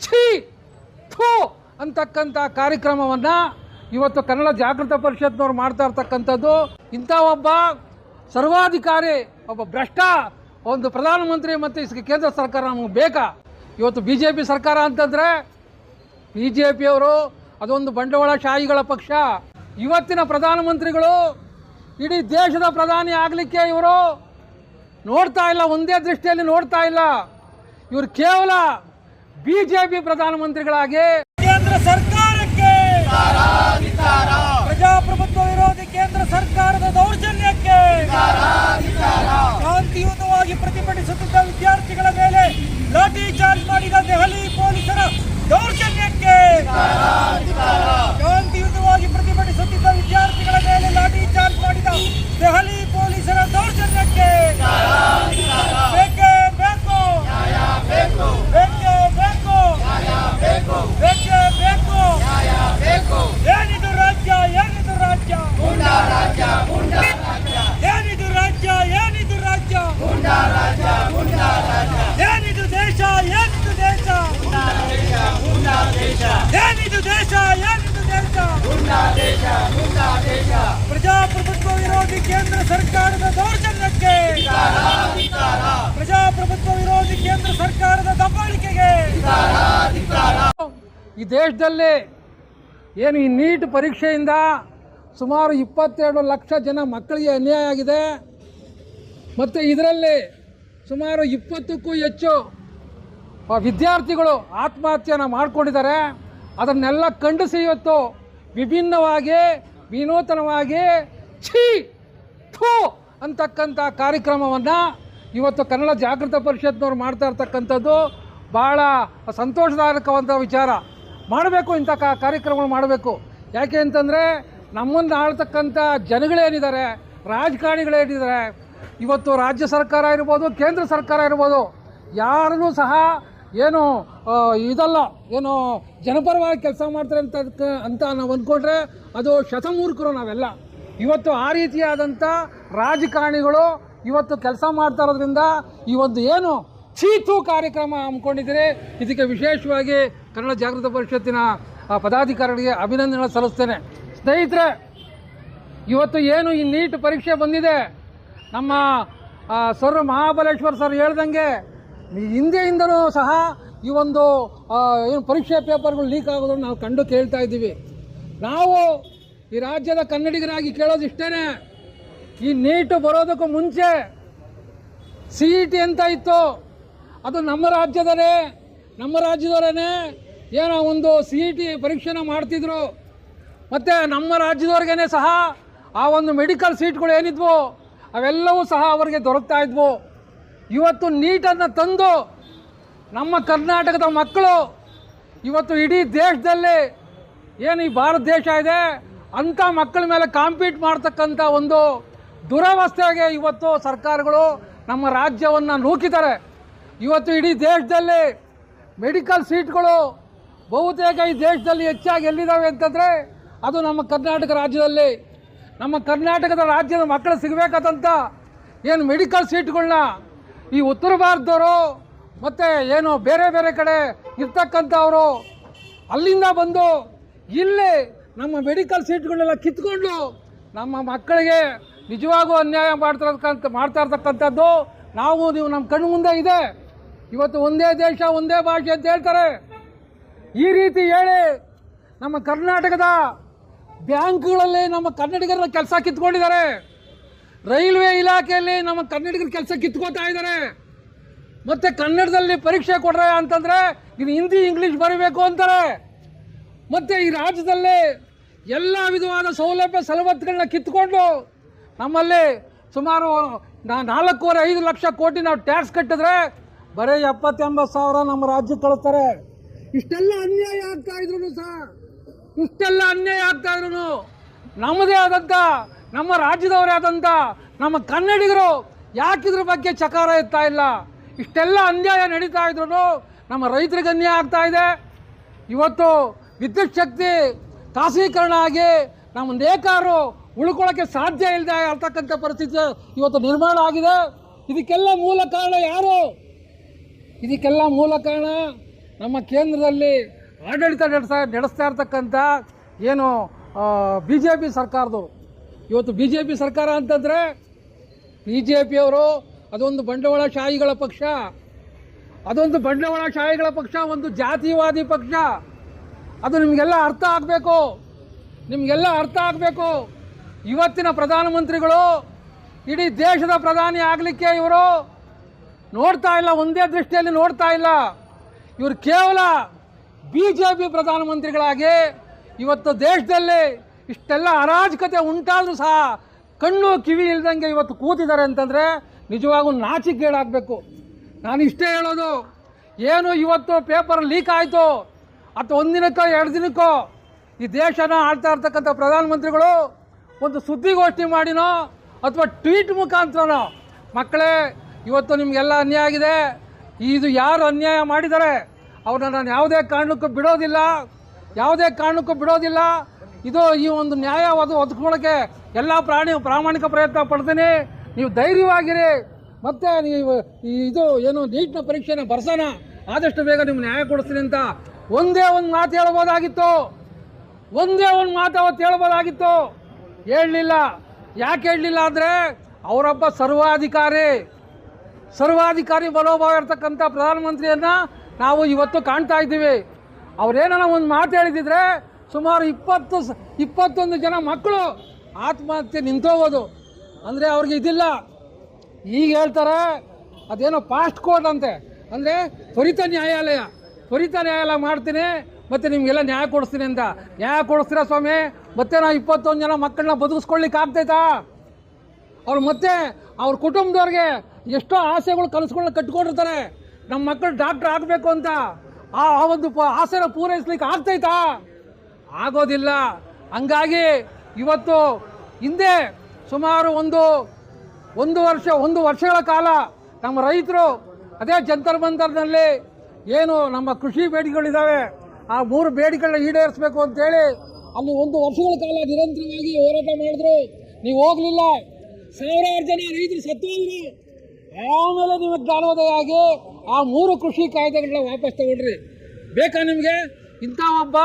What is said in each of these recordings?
ಛೀ ಥೂ ಅಂತಕ್ಕಂಥ ಕಾರ್ಯಕ್ರಮವನ್ನು ಇವತ್ತು ಕನ್ನಡ ಜಾಗೃತ ಪರಿಷತ್ನವ್ರು ಮಾಡ್ತಾ ಇರ್ತಕ್ಕಂಥದ್ದು. ಇಂಥ ಒಬ್ಬ ಸರ್ವಾಧಿಕಾರಿ, ಒಬ್ಬ ಭ್ರಷ್ಟ ಒಂದು ಪ್ರಧಾನಮಂತ್ರಿ ಮತ್ತು ಕೇಂದ್ರ ಸರ್ಕಾರ ನಮಗೆ ಬೇಕಾ? ಇವತ್ತು BJP ಸರ್ಕಾರ ಅಂತಂದರೆ BJPಯವರು ಅದೊಂದು ಬಂಡವಾಳಶಾಹಿಗಳ ಪಕ್ಷ. ಇವತ್ತಿನ ಪ್ರಧಾನಮಂತ್ರಿಗಳು ಇಡೀ ದೇಶದ ಪ್ರಧಾನಿ ಆಗಲಿಕ್ಕೆ ಇವರು ನೋಡ್ತಾ ಇಲ್ಲ, ಒಂದೇ ದೃಷ್ಟಿಯಲ್ಲಿ ನೋಡ್ತಾ ಇಲ್ಲ. ಇವರು ಕೇವಲ BJP ಪ್ರಧಾನಮಂತ್ರಿಗಳಾಗಿ ಕೇಂದ್ರ ಸರ್ಕಾರಕ್ಕೆ ಪ್ರಜಾಪ್ರಭುತ್ವ ವಿರೋಧಿ ಕೇಂದ್ರ ಸರ್ಕಾರದ ದೌರ್ಜನ್ಯಕ್ಕೆ ಶಾಂತಿಯುತವಾಗಿ ಪ್ರತಿಭಟಿಸುತ್ತಿದ್ದ ವಿದ್ಯಾರ್ಥಿಗಳ ಮೇಲೆ ಲಾಠಿ ಚಾರ್ಜ್ ಮಾಡಿದ ದೆಹಲಿ ಪೊಲೀಸರ ದೌರ್ಜನ್ಯಕ್ಕೆ ಶಾಂತಿಯುತವಾಗಿ ಪ್ರತಿಭಟಿಸುತ್ತಿದ್ದ ವಿದ್ಯಾರ್ಥಿಗಳ ಮೇಲೆ ಲಾಠಿ ಚಾರ್ಜ್ ಮಾಡಿದ ದೆಹಲಿ ಪೊಲೀಸರ ದೌರ್ಜನ್ಯಕ್ಕೆ ಬೇಕೇ ಬೇಕು, ಬೇಕೇ ಬೇಕು, ಬೇಕೇ ಬೇಕು. ಏನಿದು ರಾಜ್ಯ, ಏನಿದು ರಾಜ್ಯ, ಏನಿದು ರಾಜ್ಯ, ಏನಿದು ರಾಜ್ಯ, ಏನಿದು ದೇಶ, ಏನಿದು ದೇಶ, ಏನಿದು ದೇಶ, ಏನಿದು ದೇಶ. ಪ್ರಜಾಪ್ರಭುತ್ವ ವಿರೋಧಿ ಕೇಂದ್ರ ಸರ್ಕಾರದ ದೌರ್ಜನ್ಯಕ್ಕೆ, ಪ್ರಜಾಪ್ರಭುತ್ವ ವಿರೋಧಿ ಕೇಂದ್ರ ಸರ್ಕಾರದ ದಬ್ಬಾಳಿಕೆಗೆ ಈ ದೇಶದಲ್ಲಿ ಏನು ಈ ನೀಟ್ ಪರೀಕ್ಷೆಯಿಂದ ಸುಮಾರು 22 ಲಕ್ಷ ಜನ ಮಕ್ಕಳಿಗೆ ಅನ್ಯಾಯ ಆಗಿದೆ. ಮತ್ತು ಇದರಲ್ಲಿ ಸುಮಾರು 20ಕ್ಕೂ ಹೆಚ್ಚು ವಿದ್ಯಾರ್ಥಿಗಳು ಆತ್ಮಹತ್ಯೆಯನ್ನು ಮಾಡಿಕೊಂಡಿದ್ದಾರೆ. ಅದನ್ನೆಲ್ಲ ಖಂಡಿಸಿ ಇವತ್ತು ವಿಭಿನ್ನವಾಗಿ ವಿನೂತನವಾಗಿ ಛೀ ಥೂ ಅಂತಕ್ಕಂಥ ಕಾರ್ಯಕ್ರಮವನ್ನು ಇವತ್ತು ಕನ್ನಡ ಜಾಗೃತ ಪರಿಷತ್ನವ್ರು ಮಾಡ್ತಾ ಇರ್ತಕ್ಕಂಥದ್ದು ಭಾಳ ಸಂತೋಷದಾಯಕವಾದ ವಿಚಾರ. ಮಾಡಬೇಕು, ಇಂಥ ಕಾರ್ಯಕ್ರಮಗಳು ಮಾಡಬೇಕು. ಯಾಕೆ ಅಂತಂದರೆ ನಮ್ಮನ್ನು ಆಳ್ತಕ್ಕಂಥ ಜನಗಳೇನಿದ್ದಾರೆ, ರಾಜಕಾರಣಿಗಳೇನಿದ್ದಾರೆ, ಇವತ್ತು ರಾಜ್ಯ ಸರ್ಕಾರ ಇರ್ಬೋದು, ಕೇಂದ್ರ ಸರ್ಕಾರ ಇರ್ಬೋದು, ಯಾರನ್ನೂ ಸಹ ಏನು ಇದಲ್ಲ, ಏನು ಜನಪರವಾಗಿ ಕೆಲಸ ಮಾಡ್ತಾರೆ ಅಂತ ನಾವು ಅಂದ್ಕೊಂಡ್ರೆ ಅದು ಶತಮೂರ್ಖರು ನಾವೆಲ್ಲ. ಇವತ್ತು ಆ ರೀತಿಯಾದಂಥ ರಾಜಕಾರಣಿಗಳು ಇವತ್ತು ಕೆಲಸ ಮಾಡ್ತಾ ಇರೋದ್ರಿಂದ ಈ ಒಂದು ಏನು ಚೀತು ಕಾರ್ಯಕ್ರಮ ಹಮ್ಮಿಕೊಂಡಿದ್ದೀರಿ, ಇದಕ್ಕೆ ವಿಶೇಷವಾಗಿ ಕನ್ನಡ ಜಾಗೃತ ಪರಿಷತ್ತಿನ ಪದಾಧಿಕಾರಿಗಳಿಗೆ ಅಭಿನಂದನೆ ಸಲ್ಲಿಸ್ತೇನೆ. ಸ್ನೇಹಿತರೆ, ಇವತ್ತು ಏನು ಈ ನೀಟ್ ಪರೀಕ್ಷೆ ಬಂದಿದೆ, ನಮ್ಮ ಸರ್ ಮಹಾಬಲೇಶ್ವರ್ ಸರ್ ಹೇಳ್ದಂಗೆ ಹಿಂದೆಯಿಂದಲೂ ಸಹ ಈ ಒಂದು ಏನು ಪರೀಕ್ಷೆ ಪೇಪರ್ಗಳು ಲೀಕ್ ಆಗೋದನ್ನು ನಾವು ಕಂಡು ಕೇಳ್ತಾ ಇದ್ದೀವಿ. ನಾವು ಈ ರಾಜ್ಯದ ಕನ್ನಡಿಗರಾಗಿ ಕೇಳೋದು ಇಷ್ಟೇ, ಈ ನೀಟ್ ಬರೋದಕ್ಕೂ ಮುಂಚೆ CET ಅಂತ ಇತ್ತು, ಅದು ನಮ್ಮ ರಾಜ್ಯದವರೇ ಏನೋ ಒಂದು CET ಪರೀಕ್ಷೆನ ಮಾಡ್ತಿದ್ರು. ಮತ್ತು ನಮ್ಮ ರಾಜ್ಯದವ್ರಿಗೇ ಸಹ ಆ ಒಂದು ಮೆಡಿಕಲ್ ಸೀಟ್ಗಳು ಏನಿದ್ವು ಅವೆಲ್ಲವೂ ಸಹ ಅವರಿಗೆ ದೊರಕ್ತಾ ಇದ್ವು. ಇವತ್ತು ನೀಟನ್ನು ತಂದು ನಮ್ಮ ಕರ್ನಾಟಕದ ಮಕ್ಕಳು ಇವತ್ತು ಇಡೀ ದೇಶದಲ್ಲಿ ಏನು ಈ ಭಾರತ ದೇಶ ಇದೆ ಅಂಥ ಮಕ್ಕಳ ಮೇಲೆ ಕಾಂಪೀಟ್ ಮಾಡ್ತಕ್ಕಂಥ ಒಂದು ದುರವಸ್ಥೆಗೆ ಇವತ್ತು ಸರ್ಕಾರಗಳು ನಮ್ಮ ರಾಜ್ಯವನ್ನು ನೂಕಿದ್ದಾರೆ. ಇವತ್ತು ಇಡೀ ದೇಶದಲ್ಲಿ ಮೆಡಿಕಲ್ ಸೀಟ್ಗಳು ಬಹುತೇಕ ಈ ದೇಶದಲ್ಲಿ ಹೆಚ್ಚಾಗಿ ಎಲ್ಲಿದ್ದಾವೆ ಅಂತಂದರೆ ಅದು ನಮ್ಮ ಕರ್ನಾಟಕ ರಾಜ್ಯದಲ್ಲಿ. ನಮ್ಮ ಕರ್ನಾಟಕದ ರಾಜ್ಯದ ಮಕ್ಕಳು ಸಿಗಬೇಕಾದಂಥ ಏನು ಮೆಡಿಕಲ್ ಸೀಟ್ಗಳನ್ನ ಈ ಉತ್ತರ ಭಾರತದವರು ಮತ್ತು ಏನು ಬೇರೆ ಬೇರೆ ಕಡೆ ಇರ್ತಕ್ಕಂಥವರು ಅಲ್ಲಿಂದ ಬಂದು ಇಲ್ಲಿ ನಮ್ಮ ಮೆಡಿಕಲ್ ಸೀಟ್ಗಳನ್ನೆಲ್ಲ ಕಿತ್ಕೊಂಡು ನಮ್ಮ ಮಕ್ಕಳಿಗೆ ನಿಜವಾಗೂ ಅನ್ಯಾಯ ಮಾಡ್ತಾ ಇರ್ತಕ್ಕಂಥದ್ದು ನೀವು ನಮ್ಮ ಕಣ್ಣು ಮುಂದೆ ಇದೆ. ಇವತ್ತು ಒಂದೇ ದೇಶ ಒಂದೇ ಭಾಷೆ ಅಂತ ಹೇಳ್ತಾರೆ. ಈ ರೀತಿ ಹೇಳಿ ನಮ್ಮ ಕರ್ನಾಟಕದ ಬ್ಯಾಂಕ್ಗಳಲ್ಲಿ ನಮ್ಮ ಕನ್ನಡಿಗರ ಕೆಲಸ ಕಿತ್ಕೊಂಡಿದ್ದಾರೆ. ರೈಲ್ವೆ ಇಲಾಖೆಯಲ್ಲಿ ನಮ್ಮ ಕನ್ನಡಿಗರ ಕೆಲಸ ಕಿತ್ಕೋತಾ ಇದ್ದಾರೆ. ಮತ್ತು ಕನ್ನಡದಲ್ಲಿ ಪರೀಕ್ಷೆ ಕೊಡ್ರೆ ಅಂತಂದರೆ ಇದು ಹಿಂದಿ ಇಂಗ್ಲೀಷ್ ಬರೀಬೇಕು ಅಂತಾರೆ. ಮತ್ತು ಈ ರಾಜ್ಯದಲ್ಲಿ ಎಲ್ಲ ವಿಧವಾದ ಸವಲತ್ತುಗಳನ್ನ ಕಿತ್ಕೊಂಡು ನಮ್ಮಲ್ಲಿ ಸುಮಾರು 4.5 ಲಕ್ಷ ಕೋಟಿ ನಾವು ಟ್ಯಾಕ್ಸ್ ಕಟ್ಟಿದ್ರೆ ಬರೀ 70-80 ಸಾವಿರ ನಮ್ಮ ರಾಜ್ಯಕ್ಕೆ ಕಳಿಸ್ತಾರೆ. ಇಷ್ಟೆಲ್ಲ ಅನ್ಯಾಯ ಆಗ್ತಾ ಇದ್ರು ನಮ್ಮದೇ ಆದಂಥ ನಮ್ಮ ರಾಜ್ಯದವರೇ ಆದಂಥ ನಮ್ಮ ಕನ್ನಡಿಗರು ಯಾಕಿದ್ರ ಬಗ್ಗೆ ಚಕಾರ ಎತ್ತಾ ಇಲ್ಲ? ಇಷ್ಟೆಲ್ಲ ಅನ್ಯಾಯ ನಡೀತಾ ಇದ್ರು ನಮ್ಮ ರೈತರಿಗೆ ಅನ್ಯಾಯ ಆಗ್ತಾ ಇದೆ. ಇವತ್ತು ವಿದ್ಯುತ್ ಶಕ್ತಿ ಖಾಸಗೀಕರಣ ಆಗಿ ನಮ್ಮ ನೇಕಾರರು ಉಳ್ಕೊಳ್ಳೋಕ್ಕೆ ಸಾಧ್ಯ ಇಲ್ಲದೆ ಆಗ್ತಕ್ಕಂಥ ಪರಿಸ್ಥಿತಿ ಇವತ್ತು ನಿರ್ಮಾಣ ಆಗಿದೆ. ಇದಕ್ಕೆಲ್ಲ ಮೂಲ ಕಾರಣ ಯಾರು? ಇದಕ್ಕೆಲ್ಲ ಮೂಲ ಕಾರಣ ನಮ್ಮ ಕೇಂದ್ರದಲ್ಲಿ ಆಡಳಿತ ನಡೆಸ್ತಾ ಇರ್ತಕ್ಕಂಥ ಏನು BJP ಸರ್ಕಾರದವರು. ಇವತ್ತು BJP ಸರ್ಕಾರ ಅಂತಂದರೆ BJPಯವರು ಅದೊಂದು ಬಂಡವಾಳಶಾಹಿಗಳ ಪಕ್ಷ, ಒಂದು ಜಾತಿವಾದಿ ಪಕ್ಷ. ಅದು ನಿಮಗೆಲ್ಲ ಅರ್ಥ ಆಗಬೇಕು. ಇವತ್ತಿನ ಪ್ರಧಾನಮಂತ್ರಿಗಳು ಇಡೀ ದೇಶದ ಪ್ರಧಾನಿ ಆಗಲಿಕ್ಕೆ ಇವರು ನೋಡ್ತಾ ಇಲ್ಲ, ಒಂದೇ ದೃಷ್ಟಿಯಲ್ಲಿ ನೋಡ್ತಾ ಇಲ್ಲ. ಇವರು ಕೇವಲ BJP ಪ್ರಧಾನಮಂತ್ರಿಗಳಾಗಿ ಇವತ್ತು ದೇಶದಲ್ಲಿ ಇಷ್ಟೆಲ್ಲ ಅರಾಜಕತೆ ಉಂಟಾದರೂ ಸಹ ಕಣ್ಣು ಕಿವಿ ಇಲ್ದಂಗೆ ಇವತ್ತು ಕೂತಿದ್ದಾರೆ ಅಂತಂದರೆ ನಿಜವಾಗೂ ನಾಚಿಕೆಗೇಡಾಗಬೇಕು. ನಾನು ಇಷ್ಟೇ ಹೇಳೋದು, ಏನು ಇವತ್ತು ಪೇಪರ್ ಲೀಕ್ ಆಯಿತು ಅಥವಾ 1 ದಿನಕ್ಕೋ 2 ದಿನಕ್ಕೋ ಈ ದೇಶನ ಆಳ್ತಾ ಇರ್ತಕ್ಕಂಥ ಪ್ರಧಾನಮಂತ್ರಿಗಳು ಒಂದು ಸುದ್ದಿಗೋಷ್ಠಿ ಮಾಡಿನೋ ಅಥವಾ ಟ್ವೀಟ್ ಮುಖಾಂತರನೋ, ಮಕ್ಕಳೇ ಇವತ್ತು ನಿಮಗೆಲ್ಲ ಅನ್ಯಾಯ ಆಗಿದೆ. ಇದು ಯಾರು ಅನ್ಯಾಯ ಮಾಡಿದ್ದಾರೆ ಅವ್ರನ್ನ ನಾನು ಯಾವುದೇ ಕಾರಣಕ್ಕೂ ಬಿಡೋದಿಲ್ಲ. ಇದು ಈ ಒಂದು ನ್ಯಾಯವಾದ ಒದಗಿಸ್ಕೊಳ್ಳೋಕ್ಕೆ ಎಲ್ಲ ಪ್ರಾಮಾಣಿಕ ಪ್ರಯತ್ನ ಪಡ್ತೀನಿ. ನೀವು ಧೈರ್ಯವಾಗಿರಿ. ಮತ್ತು ನೀವು ಇದು ಏನು ನೀಟ್ನ ಪರೀಕ್ಷೆನ ಬರ್ಸೋಣ, ಆದಷ್ಟು ಬೇಗ ನಿಮ್ಗೆ ನ್ಯಾಯ ಕೊಡಿಸ್ತೀನಿ ಅಂತ ಒಂದೇ ಒಂದು ಮಾತು ಹೇಳ್ಬೋದಾಗಿತ್ತು. ಹೇಳಲಿಲ್ಲ. ಯಾಕೆ ಹೇಳಲಿಲ್ಲ ಅಂದರೆ ಅವರೊಬ್ಬ ಸರ್ವಾಧಿಕಾರಿ ಮನೋಭಾವ ಇರ್ತಕ್ಕಂಥ ಪ್ರಧಾನಮಂತ್ರಿಯನ್ನು ನಾವು ಇವತ್ತು ಕಾಣ್ತಾ ಇದ್ದೀವಿ. ಅವರೇನಾರ ಒಂದು ಮಾತು ಹೇಳಿದಿದ್ರೆ ಸುಮಾರು 21 ಜನ ಮಕ್ಕಳು ಆತ್ಮಹತ್ಯೆ ನಿಂತೋಗೋದು. ಅಂದರೆ ಅವ್ರಿಗೆ ಇದಿಲ್ಲ. ಈಗ ಹೇಳ್ತಾರೆ ಅದೇನೋ ಫಾಸ್ಟ್ ಕೋರ್ಟ್ ಅಂತೆ, ಅಂದರೆ ತ್ವರಿತ ನ್ಯಾಯಾಲಯ ಮಾಡ್ತೀನಿ ಮತ್ತು ನಿಮಗೆಲ್ಲ ನ್ಯಾಯ ಕೊಡಿಸ್ತೀನಿ ಅಂತ. ನ್ಯಾಯ ಕೊಡಿಸ್ತೀರಾ ಸ್ವಾಮಿ? ಮತ್ತೆ ನಾವು 21 ಜನ ಮಕ್ಕಳನ್ನ ಬದುಕಿಸ್ಕೊಳ್ಳಿಕ್ಕೆ ಆಗ್ತೈತಾ? ಅವ್ರು ಮತ್ತೆ ಅವ್ರ ಕುಟುಂಬದವ್ರಿಗೆ ಎಷ್ಟೋ ಆಸೆಗಳು ಕನಸುಗಳನ್ನ ಕಟ್ಕೊಂಡಿರ್ತಾರೆ, ನಮ್ಮ ಮಕ್ಕಳು ಡಾಕ್ಟ್ರ್ ಆಗಬೇಕು ಅಂತ. ಆ ಒಂದು ಆಸೆನ ಪೂರೈಸ್ಲಿಕ್ಕೆ ಆಗ್ತೈತಾ? ಆಗೋದಿಲ್ಲ. ಹಂಗಾಗಿ ಇವತ್ತು ಹಿಂದೆ ಸುಮಾರು ಒಂದು ವರ್ಷಗಳ ಕಾಲ ನಮ್ಮ ರೈತರು ಅದೇ ಜಂತರ್ ಮಂತರ್ನಲ್ಲಿ ಏನು ನಮ್ಮ ಕೃಷಿ ಬೇಡಿಕೆಗಳಿದ್ದಾವೆ ಆ 3 ಬೇಡಿಕೆಗಳನ್ನ ಈಡೇರಿಸಬೇಕು ಅಂತೇಳಿ ಅಲ್ಲಿ 1 ವರ್ಷಗಳ ಕಾಲ ನಿರಂತರವಾಗಿ ಹೋರಾಟ ಮಾಡಿದ್ರು. ನೀವು ಹೋಗಲಿಲ್ಲ. ಸಾವಿರಾರು ಜನ ರೈತರು ಸತ್ತೋದ್ರು. ಆಮೇಲೆ ನಿಮಗೆ ಜ್ಞಾನೋದಯ ಆಗಿ ಆ 3 ಕೃಷಿ ಕಾಯ್ದೆಗಳನ್ನ ವಾಪಸ್ ತಗೊಂಡ್ರಿ. ಬೇಕಾ ನಿಮಗೆ? ಇಂಥ ಒಬ್ಬ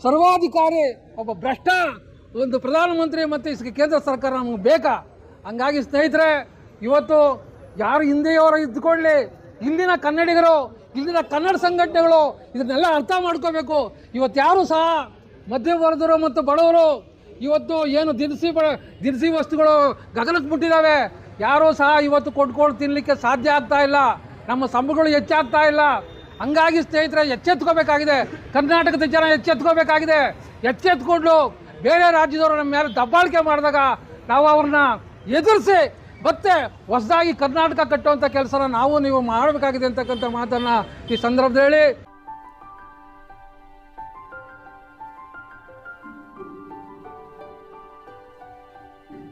ಸರ್ವಾಧಿಕಾರಿ, ಒಬ್ಬ ಭ್ರಷ್ಟ ಒಂದು ಪ್ರಧಾನಮಂತ್ರಿ ಮತ್ತು ಕೇಂದ್ರ ಸರ್ಕಾರ ನಮಗೆ ಬೇಕಾ? ಹಂಗಾಗಿ ಸ್ನೇಹಿತರೆ, ಇವತ್ತು ಯಾರು ಹಿಂದೆಯವರು ಇದ್ದುಕೊಳ್ಳಿ, ಇಲ್ಲಿನ ಕನ್ನಡಿಗರು, ಇಲ್ಲಿನ ಕನ್ನಡ ಸಂಘಟನೆಗಳು ಇದನ್ನೆಲ್ಲ ಅರ್ಥ ಮಾಡ್ಕೋಬೇಕು. ಇವತ್ತು ಯಾರು ಸಹ ಮಧ್ಯವರ್ಗದವರು ಮತ್ತು ಬಡವರು ಇವತ್ತು ಏನು ದಿನಸಿ ವಸ್ತುಗಳು ಗಗನಕ್ಕೆ ಮುಟ್ಟಿದ್ದಾವೆ, ಯಾರೂ ಸಹ ಇವತ್ತು ಕೊಂಡ್ಕೊಂಡು ತಿನ್ನಲಿಕ್ಕೆ ಸಾಧ್ಯ ಆಗ್ತಾ ಇಲ್ಲ. ನಮ್ಮ ಸಂಬಳಗಳು ಹೆಚ್ಚಾಗ್ತಾ ಇಲ್ಲ. ಹಂಗಾಗಿ ಸ್ನೇಹಿತರೆ ಎಚ್ಚೆತ್ಕೋಬೇಕಾಗಿದೆ. ಕರ್ನಾಟಕದ ಜನ ಎಚ್ಚೆತ್ಕೊಂಡು ಬೇರೆ ರಾಜ್ಯದವರು ನಮ್ಮ ಮೇಲೆ ದಬ್ಬಾಳಿಕೆ ಮಾಡಿದಾಗ ನಾವು ಅವ್ರನ್ನ ಎದುರಿಸಿ ಮತ್ತೆ ಹೊಸದಾಗಿ ಕರ್ನಾಟಕ ಕಟ್ಟುವಂಥ ಕೆಲಸನ ನಾವು ನೀವು ಮಾಡಬೇಕಾಗಿದೆ ಅಂತಕ್ಕಂಥ ಮಾತನ್ನು ಈ ಸಂದರ್ಭದಲ್ಲಿ